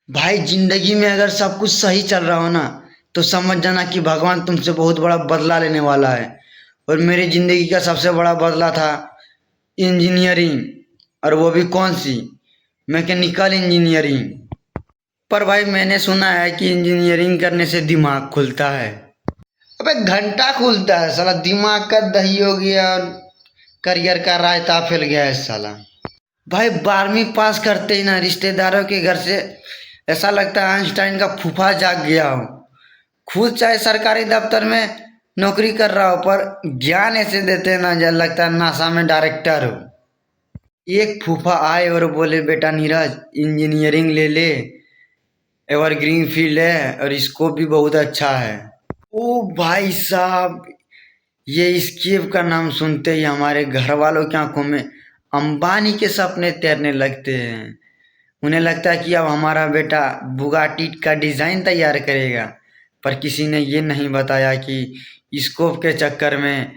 भाई जिंदगी में अगर सब कुछ सही चल रहा हो ना तो समझ जाना कि भगवान तुमसे बहुत बड़ा बदला लेने वाला है। और मेरी जिंदगी का सबसे बड़ा बदला था इंजीनियरिंग। और वो भी कौन सी, मैकेनिकल इंजीनियरिंग। पर भाई मैंने सुना है कि इंजीनियरिंग करने से दिमाग खुलता है। अबे घंटा खुलता है साला, दिमाग का दही हो गया और करियर का रायता फैल गया है साला। भाई 12वीं पास करते ही ना रिश्तेदारों के घर से ऐसा लगता है आइंस्टाइन का फूफा जाग गया हो। खुद चाहे सरकारी दफ्तर में नौकरी कर रहा हो पर ज्ञान ऐसे देते हैं ना जैसे लगता है नासा में डायरेक्टर हो। एक फूफा आए और बोले बेटा नीरज इंजीनियरिंग ले ले, एवरग्रीन फील्ड है और स्कोप भी बहुत अच्छा है। ओ भाई साहब, ये स्केप का नाम सुनते ही हमारे घर वालों की आंखों में अंबानी के सपने तैरने लगते हैं। उन्हें लगता है कि अब हमारा बेटा बुगाटी का डिज़ाइन तैयार करेगा। पर किसी ने ये नहीं बताया कि स्कोप के चक्कर में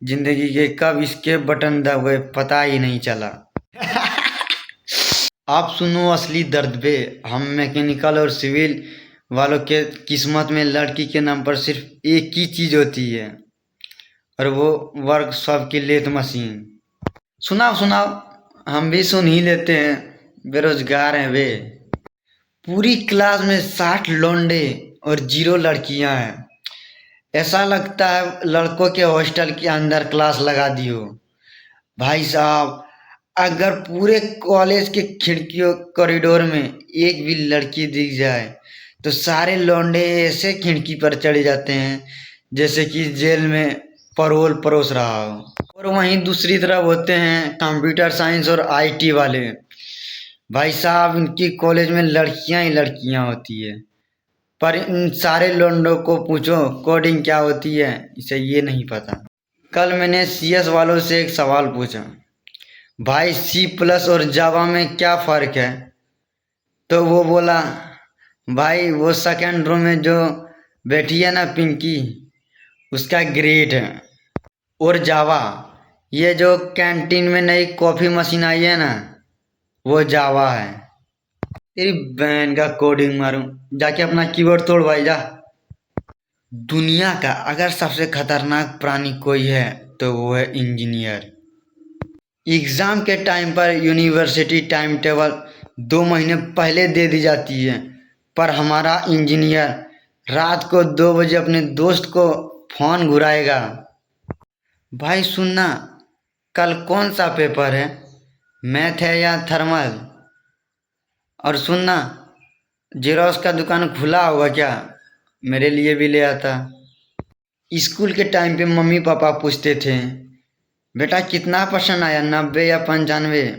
जिंदगी के कब स्केप बटन दब गए पता ही नहीं चला। आप सुनो असली दर्द बे। हम मैकेनिकल और सिविल वालों के किस्मत में लड़की के नाम पर सिर्फ एक ही चीज़ होती है और वो वर्कशॉप की लेथ मशीन। सुनाओ सुनाओ, हम भी सुन ही लेते हैं, बेरोजगार हैं वे। पूरी क्लास में 60 लौंडे और 0 लड़कियां हैं। ऐसा लगता है लड़कों के हॉस्टल के अंदर क्लास लगा दी हो। भाई साहब, अगर पूरे कॉलेज के खिड़कियों कॉरिडोर में एक भी लड़की दिख जाए तो सारे लौंडे ऐसे खिड़की पर चढ़े जाते हैं जैसे कि जेल में परोल परोस रहा हो। और वहीं दूसरी तरफ होते हैं कंप्यूटर साइंस और आईटी वाले। भाई साहब, इनकी कॉलेज में लड़कियां ही लड़कियां होती है। पर इन सारे लौंडों को पूछो कोडिंग क्या होती है, इसे ये नहीं पता। कल मैंने सीएस वालों से एक सवाल पूछा, भाई सी प्लस और जावा में क्या फ़र्क है? तो वो बोला, भाई वो सेकंड रो में जो बैठी है ना पिंकी, उसका ग्रेड है। और जावा, ये जो कैंटीन में नई कॉफ़ी मशीन आई है ना, वो जावा है। तेरी बहन का कोडिंग मारूं, जाके अपना कीबोर्ड तोड़ भाई जा। दुनिया का अगर सबसे खतरनाक प्राणी कोई है तो वो है इंजीनियर। एग्ज़ाम के टाइम पर यूनिवर्सिटी टाइम टेबल 2 महीने पहले दे दी जाती है, पर हमारा इंजीनियर रात को 2 बजे अपने दोस्त को फ़ोन घुराएगा, भाई सुनना कल कौन सा पेपर है, मैथ है या थर्मल? और सुनना जेरोक्स का दुकान खुला होगा क्या, मेरे लिए भी ले आता। स्कूल के टाइम पे मम्मी पापा पूछते थे, बेटा कितना परसेंट आया, 90 या 95?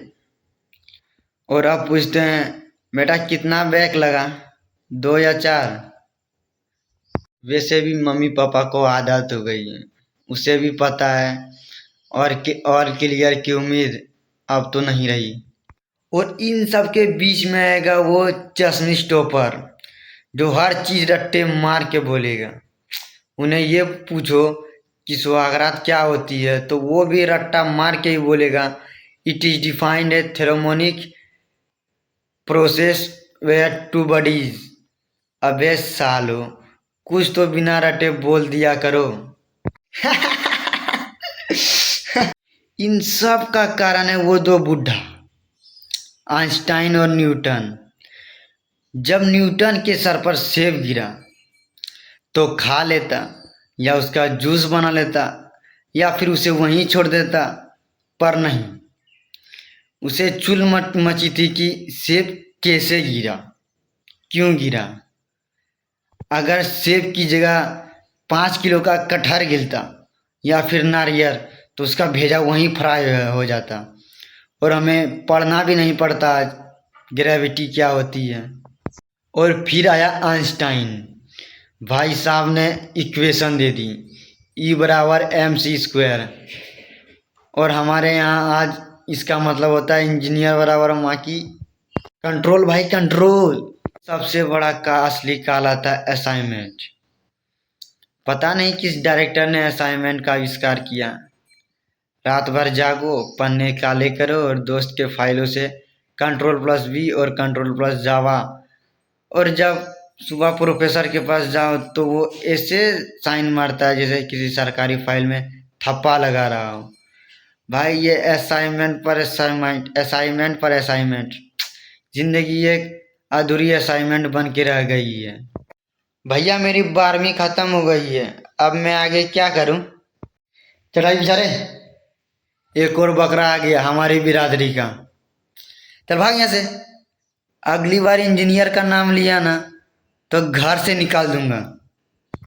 और अब पूछते हैं, बेटा कितना बैक लगा, 2 या 4? वैसे भी मम्मी पापा को आदत हो गई है, उसे भी पता है और क्लियर की उम्मीद अब तो नहीं रही। और इन सब के बीच में आएगा वो चश्मिश टॉपर जो हर चीज़ रट्टे मार के बोलेगा। उन्हें ये पूछो कि सुहागरात क्या होती है तो वो भी रट्टा मार के ही बोलेगा, it is defined a thermionic process where two bodies. अबे सालो, कुछ तो बिना रटे बोल दिया करो। इन सब का कारण है वो दो बुढ़ा, आइंस्टाइन और न्यूटन। जब न्यूटन के सर पर सेब गिरा तो खा लेता या उसका जूस बना लेता या फिर उसे वहीं छोड़ देता, पर नहीं, उसे चुल मची थी कि सेब कैसे गिरा, क्यों गिरा। अगर सेब की जगह 5 किलो का कटहर गिरता या फिर नारियल तो उसका भेजा वहीं फ्राई हो जाता और हमें पढ़ना भी नहीं पड़ता ग्रेविटी क्या होती है। और फिर आया आइंस्टाइन, भाई साहब ने इक्वेशन दे दी, E = mc²। और हमारे यहाँ आज इसका मतलब होता है इंजीनियर बराबर माँ की कंट्रोल। भाई कंट्रोल। सबसे बड़ा का असली काला था असाइनमेंट। पता नहीं किस डायरेक्टर ने असाइनमेंट का आविष्कार किया। रात भर जागो, पन्ने काले करो और दोस्त के फाइलों से Ctrl+V और Ctrl+Java और जब सुबह प्रोफेसर के पास जाओ तो वो ऐसे साइन मारता है जैसे किसी सरकारी फाइल में थप्पा लगा रहा हो। भाई ये असाइनमेंट पर असाइनमेंट, असाइनमेंट पर असाइनमेंट, जिंदगी एक अधूरी असाइनमेंट बन के रह गई है। भैया मेरी 12वीं खत्म हो गई है, अब मैं आगे क्या करूं? चढ़ाई बेचारे, एक और बकरा आ गया हमारी बिरादरी का। चल भाग यहाँ से, अगली बार इंजीनियर का नाम लिया ना तो घर से निकाल दूंगा।